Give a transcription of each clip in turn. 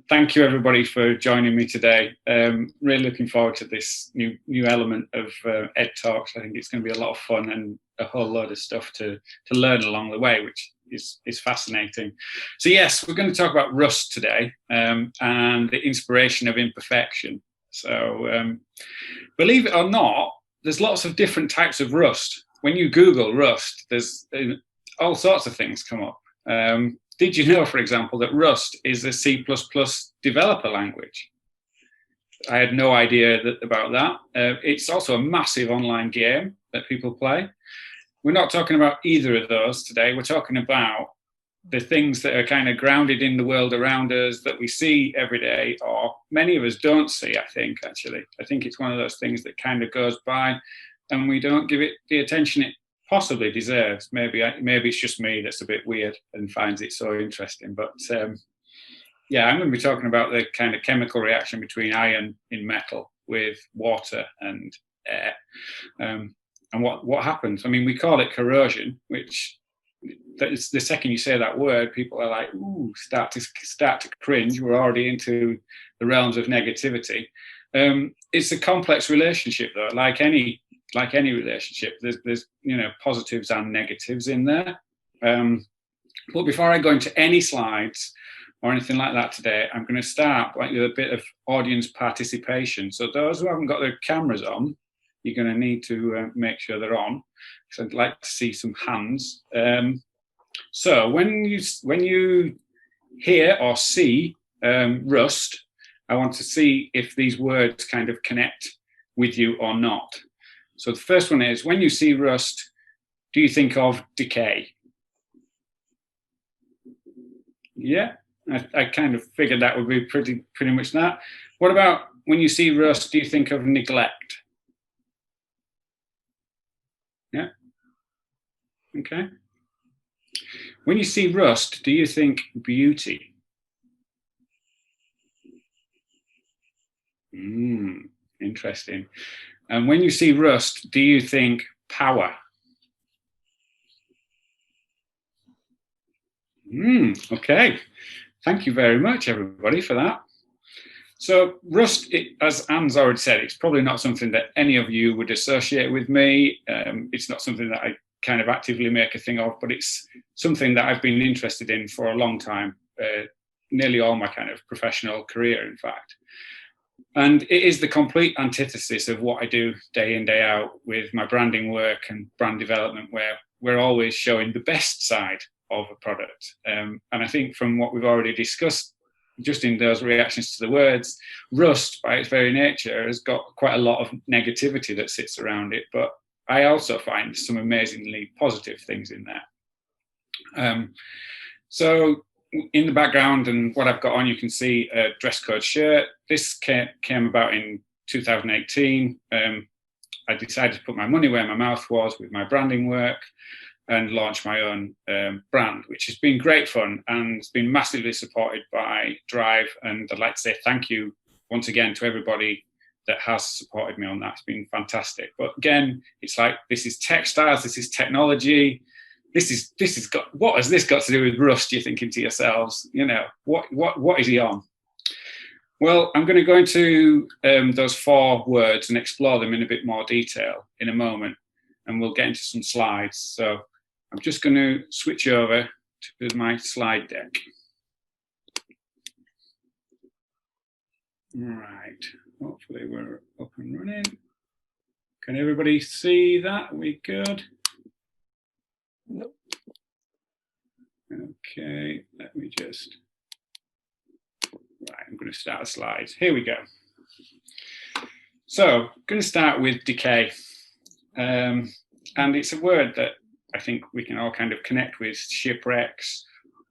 thank you everybody for joining me today. Really looking forward to this new element of Ed Talks. I think it's going to be a lot of fun and a whole load of stuff to learn along the way, which is fascinating. So yes, we're going to talk about rust today, and the inspiration of imperfection. So believe it or not, there's lots of different types of rust. When you Google rust, there's all sorts of things come up. Did you know, for example, that Rust is a C++ developer language? I had no idea about that. It's also a massive online game that people play. We're not talking about either of those today. We're talking about the things that are kind of grounded in the world around us that we see every day, or many of us don't see, I think, actually. I think it's one of those things that kind of goes by and we don't give it the attention it possibly deserves. Maybe it's just me that's a bit weird and finds it so interesting. But yeah, I'm going to be talking about the kind of chemical reaction between iron in metal with water and air, and what happens. I mean, we call it corrosion, which the second you say that word, people are like, ooh, start to cringe. We're already into the realms of negativity. It's a complex relationship, though, like any relationship. There's positives and negatives in there. But before I go into any slides or anything like that today, I'm going to start with a bit of audience participation. So those who haven't got their cameras on, you're going to need to make sure they're on, because I'd like to see some hands. So when you hear or see rust, I want to see if these words kind of connect with you or not. So the first one is, when you see rust, do you think of decay? Yeah, I kind of figured that would be pretty much that. What about when you see rust, do you think of neglect? Yeah, okay. When you see rust, do you think beauty? Interesting. And when you see rust, do you think power? Okay. Thank you very much, everybody, for that. So rust, as Anne's already said, it's probably not something that any of you would associate with me. It's not something that I kind of actively make a thing of, but it's something that I've been interested in for a long time, nearly all my kind of professional career, in fact. And it is the complete antithesis of what I do day in, day out with my branding work and brand development, where we're always showing the best side of a product. And I think from what we've already discussed, just in those reactions to the words, rust by its very nature has got quite a lot of negativity that sits around it. But I also find some amazingly positive things in there. So in the background and what I've got on, you can see a dress code shirt. This came about in 2018. I decided to put my money where my mouth was with my branding work and launch my own brand, which has been great fun and it's been massively supported by Drive. And I'd like to say thank you once again to everybody that has supported me on that. It's been fantastic. But again, it's like, this is textiles, this is technology. This has got, what has this got to do with rust? You're thinking to yourselves, what is he on? Well, I'm going to go into those 4 words and explore them in a bit more detail in a moment, and we'll get into some slides. So I'm just going to switch over to my slide deck. Right, hopefully we're up and running. Can everybody see that? Are we good? Nope. Okay, let me just, right, I'm going to start the slides. Here we go. So I'm going to start with decay. And it's a word that I think we can all kind of connect with: shipwrecks,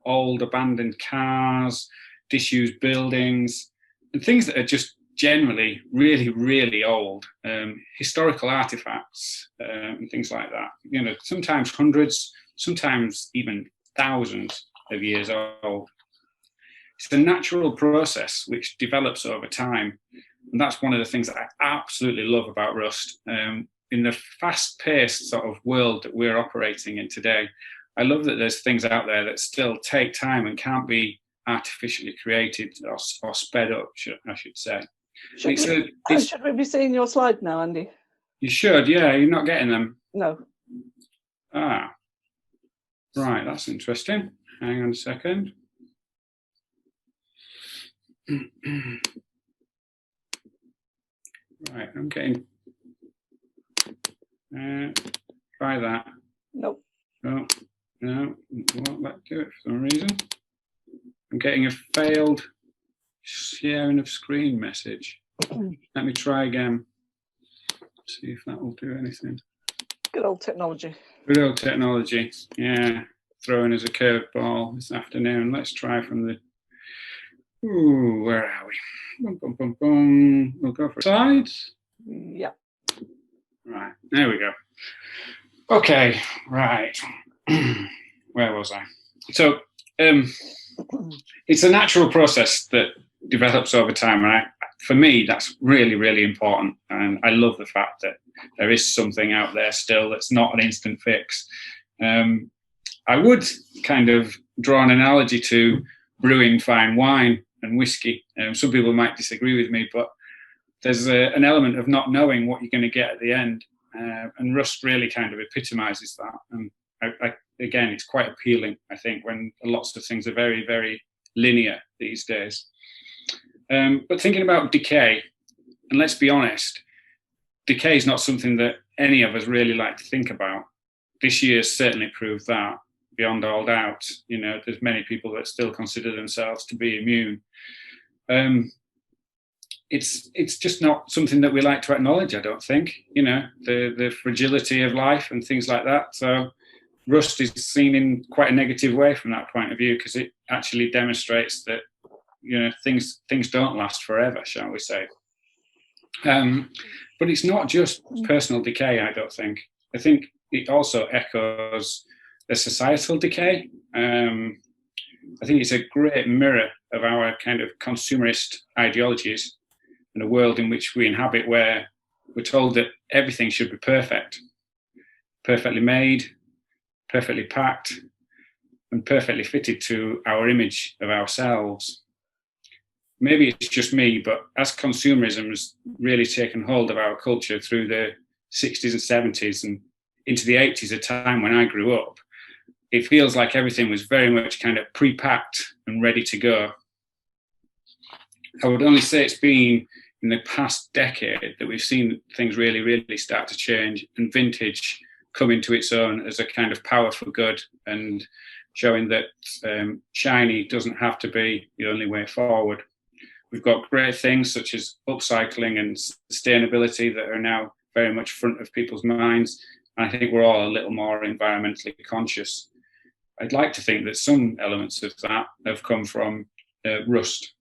old abandoned cars, disused buildings, and things that are just generally really, really old, historical artifacts, and things like that. Sometimes hundreds, sometimes even thousands of years old. It's a natural process which develops over time. And that's one of the things that I absolutely love about rust. In the fast-paced sort of world that we're operating in today, I love that there's things out there that still take time and can't be artificially created or sped up, I should say. Should we be seeing your slide now, Andy? You should, yeah. You're not getting them? No. Ah, right, that's interesting. Hang on a second. Right, I'm getting... try that. Nope. No, it won't let do it for some reason. I'm getting a failed sharing of screen message. Let me try again. See if that will do anything. Good old technology. Good old technology, yeah. Throwing us a curveball this afternoon. Let's try from the... Ooh, where are we? Boom, boom, boom, boom. We'll go for slides. Yeah. Right, there we go. Okay, right. Where was I? So, it's a natural process that develops over time, and for me, that's really, really important. And I love the fact that there is something out there still that's not an instant fix. I would kind of draw an analogy to brewing fine wine and whiskey. Some people might disagree with me, but there's an element of not knowing what you're going to get at the end. And rust really kind of epitomizes that. And again, it's quite appealing, I think, when lots of things are very, very linear these days. But thinking about decay, and let's be honest, decay is not something that any of us really like to think about. This year's certainly proved that, beyond all doubt. You know, there's many people that still consider themselves to be immune. It's just not something that we like to acknowledge, I don't think, you know, the fragility of life and things like that. So rust is seen in quite a negative way from that point of view, because it actually demonstrates that, you know, things don't last forever, shall we say. But it's not just personal decay, I don't think. I think it also echoes the societal decay. I think it's a great mirror of our kind of consumerist ideologies in a world in which we inhabit, where we're told that everything should be perfect, perfectly made, perfectly packed, and perfectly fitted to our image of ourselves. Maybe it's just me, but as consumerism has really taken hold of our culture through the 60s and 70s and into the 80s, a time when I grew up, it feels like everything was very much kind of pre-packed and ready to go. I would only say it's been in the past decade that we've seen things really, really start to change, and vintage come into its own as a kind of power for good, and showing that shiny doesn't have to be the only way forward. We've got great things such as upcycling and sustainability that are now very much front of people's minds. And I think we're all a little more environmentally conscious. I'd like to think that some elements of that have come from rust.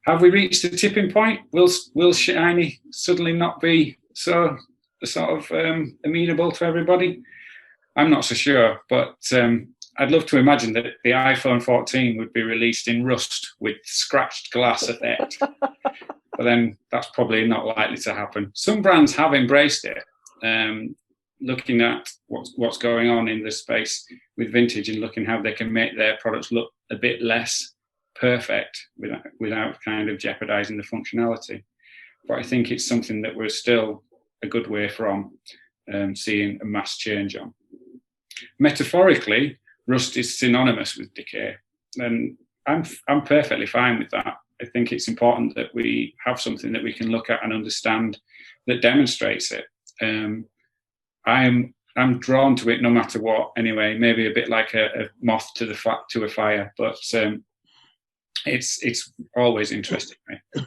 Have we reached the tipping point? Will shiny suddenly not be so sort of amenable to everybody? I'm not so sure, but I'd love to imagine that the iPhone 14 would be released in rust with scratched glass effect. But then that's probably not likely to happen. Some brands have embraced it, looking at what's going on in the space with vintage and looking how they can make their products look a bit less perfect without kind of jeopardizing the functionality. But I think it's something that we're still a good way from seeing a mass change on. Metaphorically, rust is synonymous with decay, and I'm perfectly fine with that. I think it's important that we have something that we can look at and understand that demonstrates it. I'm drawn to it no matter what. Anyway, maybe a bit like a moth to a fire, but it's always interested me.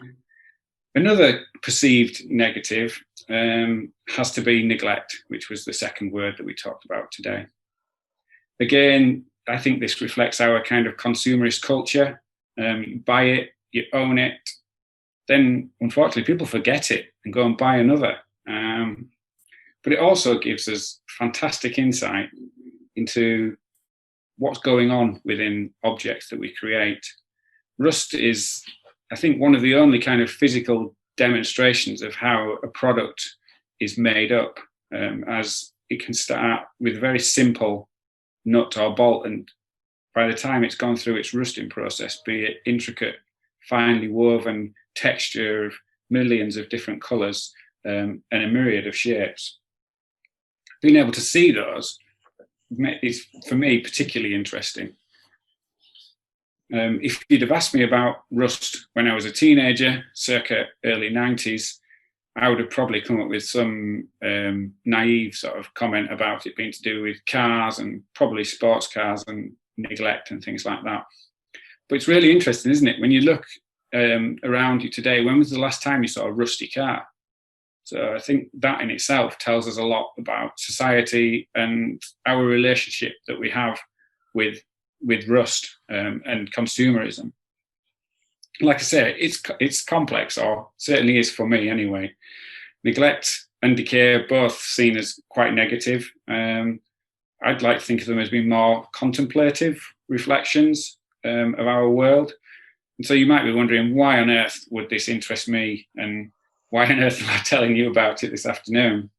Another perceived negative has to be neglect, which was the second word that we talked about today. Again, I think this reflects our kind of consumerist culture. You buy it, you own it, then unfortunately people forget it and go and buy another. But it also gives us fantastic insight into what's going on within objects that we create. Rust is, I think, one of the only kind of physical demonstrations of how a product is made up, as it can start with very simple nut or bolt and by the time it's gone through its rusting process, be it intricate, finely woven texture of millions of different colours and a myriad of shapes, being able to see those is, for me, particularly interesting. If you'd have asked me about rust when I was a teenager, circa early 90s, I would have probably come up with some naive sort of comment about it being to do with cars and probably sports cars and neglect and things like that. But it's really interesting, isn't it? When you look around you today, when was the last time you saw a rusty car? So I think that in itself tells us a lot about society and our relationship that we have with rust and consumerism. Like I say, it's complex, or certainly is for me anyway. Neglect and decay are both seen as quite negative. I'd like to think of them as being more contemplative reflections of our world. And so you might be wondering, why on earth would this interest me, and why on earth am I telling you about it this afternoon?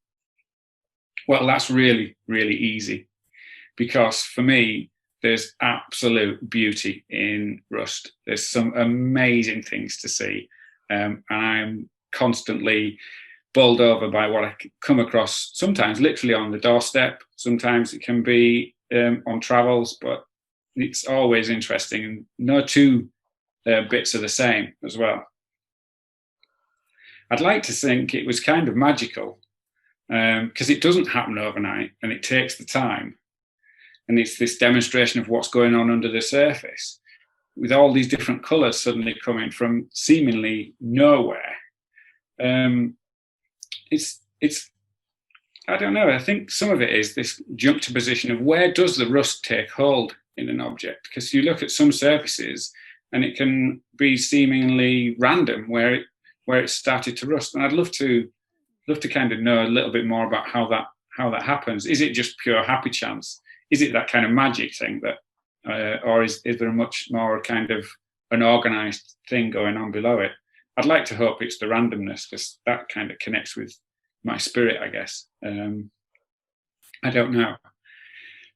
Well, that's really, really easy, because for me, there's absolute beauty in rust. There's some amazing things to see. And I'm constantly bowled over by what I come across, sometimes literally on the doorstep. Sometimes it can be on travels, but it's always interesting. And no two bits are the same as well. I'd like to think it was kind of magical, because it doesn't happen overnight and it takes the time. And it's this demonstration of what's going on under the surface, with all these different colours suddenly coming from seemingly nowhere. It's I don't know. I think some of it is this juxtaposition of where does the rust take hold in an object? Because you look at some surfaces and it can be seemingly random where it started to rust. And I'd love to kind of know a little bit more about how that happens. Is it just pure happy chance? Is it that kind of magic thing that, or is there a much more kind of an organised thing going on below it? I'd like to hope it's the randomness, because that kind of connects with my spirit, I guess. I don't know.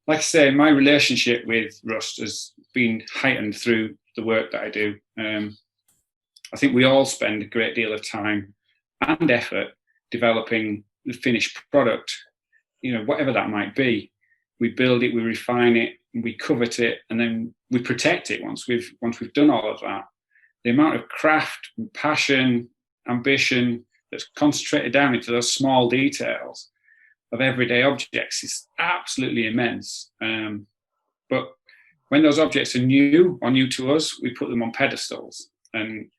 Like I say, my relationship with rust has been heightened through the work that I do. I think we all spend a great deal of time and effort developing the finished product, whatever that might be. We build it, we refine it, we covet it, and then we protect it once we've done all of that. The amount of craft, passion, ambition that's concentrated down into those small details of everyday objects is absolutely immense. But when those objects are new to us, we put them on pedestals. And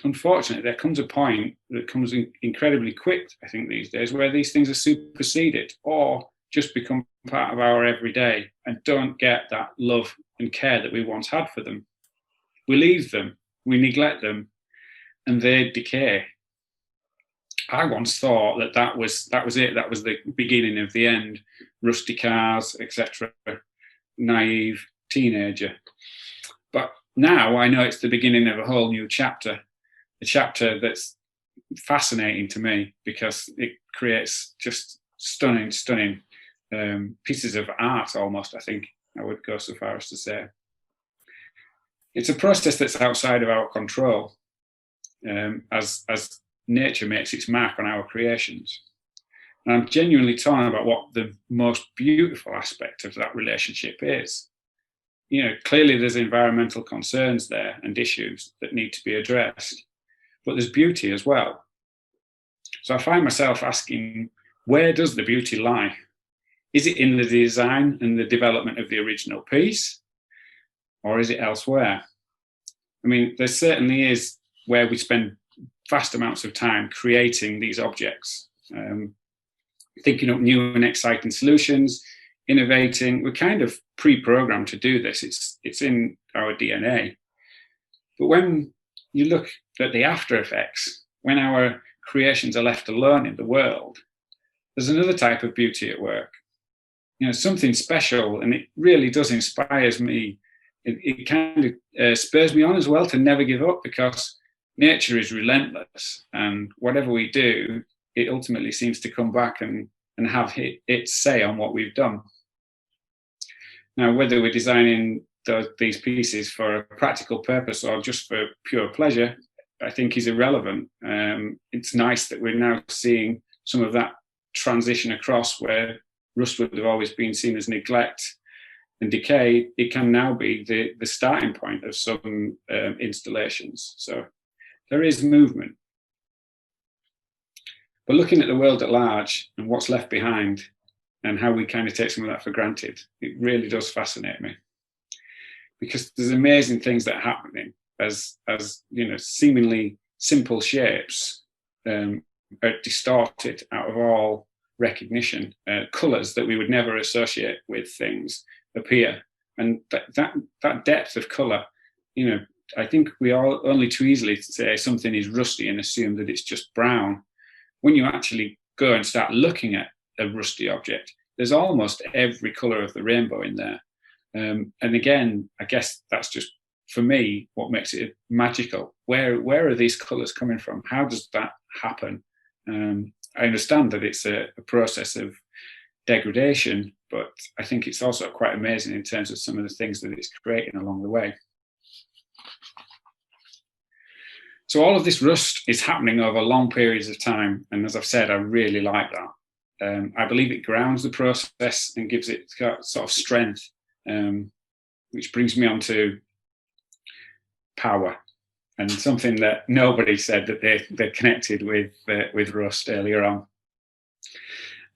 unfortunately, there comes a point that comes incredibly quick, I think, these days, where these things are superseded or just become part of our everyday and don't get that love and care that we once had for them. We leave them, we neglect them, and they decay. I once thought that was it. That was the beginning of the end. Rusty cars, etc. Naive teenager. But now I know it's the beginning of a whole new chapter. A chapter that's fascinating to me because it creates just stunning pieces of art almost, I think I would go so far as to say. It's a process that's outside of our control, as nature makes its mark on our creations. And I'm genuinely torn about what the most beautiful aspect of that relationship is. Clearly there's environmental concerns there and issues that need to be addressed, but there's beauty as well. So I find myself asking, where does the beauty lie? Is it in the design and the development of the original piece, or is it elsewhere? I mean, there certainly is where we spend vast amounts of time creating these objects, thinking up new and exciting solutions, innovating. We're kind of pre-programmed to do this. It's in our DNA. But when you look at the after effects, when our creations are left alone in the world, there's another type of beauty at work. Something special, and it really does inspire me. It kind of spurs me on as well to never give up, because nature is relentless, and whatever we do, it ultimately seems to come back and have its say on what we've done. Now, whether we're designing these pieces for a practical purpose or just for pure pleasure, I think is irrelevant. It's nice that we're now seeing some of that transition across, where rust would have always been seen as neglect and decay. It can now be the starting point of some installations. So there is movement. But looking at the world at large and what's left behind and how we kind of take some of that for granted, it really does fascinate me. Because there's amazing things that are happening as you know, seemingly simple shapes are distorted out of all recognition. Colours that we would never associate with things appear, and that depth of colour, you know, I think we are only too easily to say something is rusty and assume that it's just brown. When you actually go and start looking at a rusty object, there's almost every colour of the rainbow in there. And again, I guess that's just, for me, what makes it magical. Where are these colours coming from? How does that happen? I understand that it's a process of degradation, but I think it's also quite amazing in terms of some of the things that it's creating along the way. So all of this rust is happening over long periods of time, and as I've said, I really like that. I believe it grounds the process and gives it sort of strength, which brings me on to power, and something that nobody said that they connected with rust earlier on.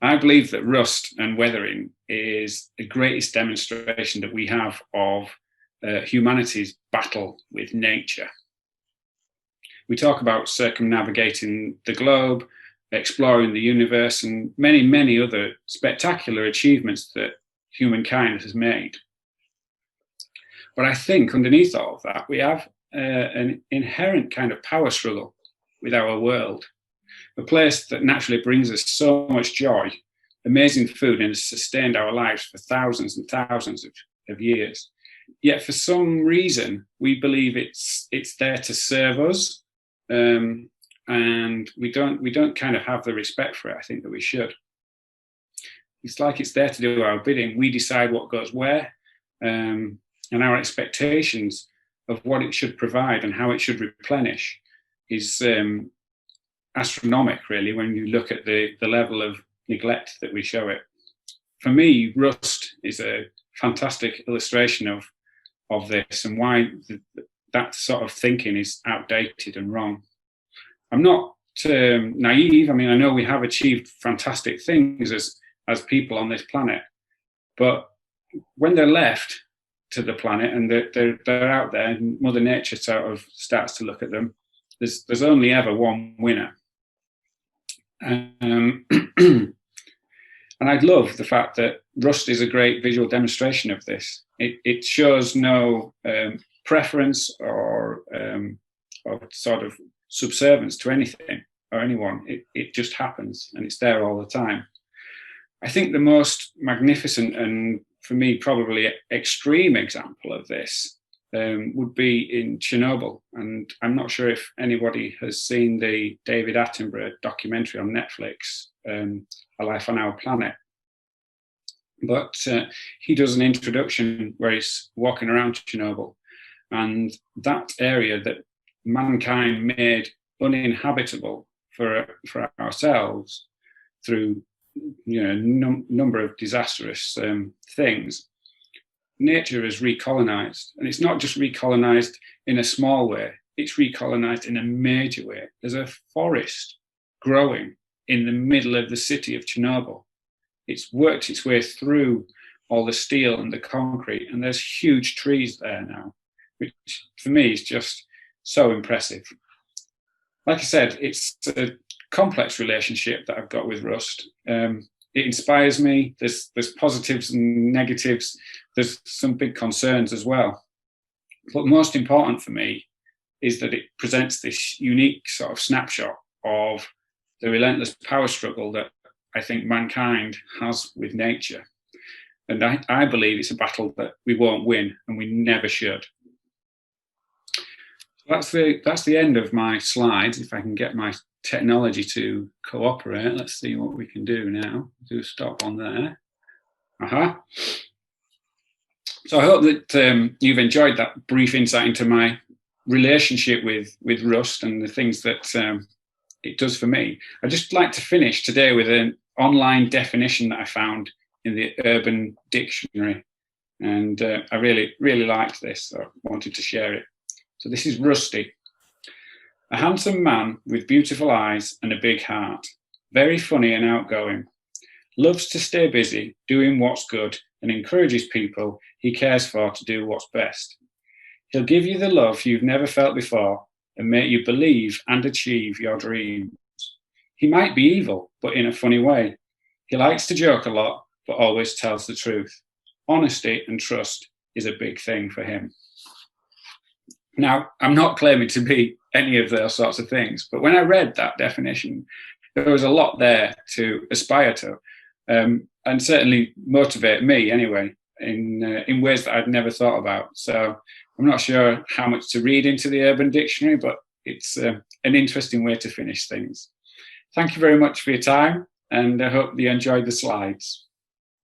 I believe that rust and weathering is the greatest demonstration that we have of humanity's battle with nature. We talk about circumnavigating the globe, exploring the universe, and many, many other spectacular achievements that humankind has made. But I think underneath all of that, we have an inherent kind of power struggle with our world, a place that naturally brings us so much joy, amazing food, and has sustained our lives for thousands and thousands of years. Yet for some reason, we believe it's there to serve us, and we don't kind of have the respect for it, I think, that we should. It's like it's there to do our bidding. We decide what goes where, and our expectations of what it should provide and how it should replenish is astronomical, really, when you look at the level of neglect that we show it. For me, rust is a fantastic illustration of this, and why that sort of thinking is outdated and wrong. I'm not naive. I mean, I know we have achieved fantastic things as people on this planet, but when they're left to the planet and they're out there and Mother Nature sort of starts to look at them, there's only ever one winner. And I'd love the fact that rust is a great visual demonstration of this. It shows no preference or sort of subservience to anything or anyone. It just happens, and it's there all the time. I think the most magnificent and, for me, probably extreme example of this would be in Chernobyl. And I'm not sure if anybody has seen the David Attenborough documentary on Netflix, A Life on Our Planet. But he does an introduction where he's walking around Chernobyl, and that area that mankind made uninhabitable for ourselves through, you know, number of disastrous things, nature is recolonized. And it's not just recolonized in a small way, it's recolonized in a major way. There's a forest growing in the middle of the city of Chernobyl. It's worked its way through all the steel and the concrete, and there's huge trees there now, which for me is just so impressive. Like I said, it's a complex relationship that I've got with rust. It inspires me. There's positives and negatives. There's some big concerns as well. But most important for me is that it presents this unique sort of snapshot of the relentless power struggle that I think mankind has with nature. And I believe it's a battle that we won't win, and we never should. That's the end of my slides. If I can get my technology to cooperate, let's see what we can do now. Do a stop on there. So I hope that you've enjoyed that brief insight into my relationship with Rust and the things that it does for me. I'd just like to finish today with an online definition that I found in the Urban Dictionary. And I really, really liked this, so I wanted to share it. So this is Rusty. A handsome man with beautiful eyes and a big heart. Very funny and outgoing. Loves to stay busy, doing what's good, and encourages people he cares for to do what's best. He'll give you the love you've never felt before and make you believe and achieve your dreams. He might be evil, but in a funny way. He likes to joke a lot, but always tells the truth. Honesty and trust is a big thing for him. Now, I'm not claiming to be any of those sorts of things, but when I read that definition, there was a lot there to aspire to, and certainly motivate me anyway, in ways that I'd never thought about. So I'm not sure how much to read into the Urban Dictionary, but it's an interesting way to finish things. Thank you very much for your time, and I hope you enjoyed the slides.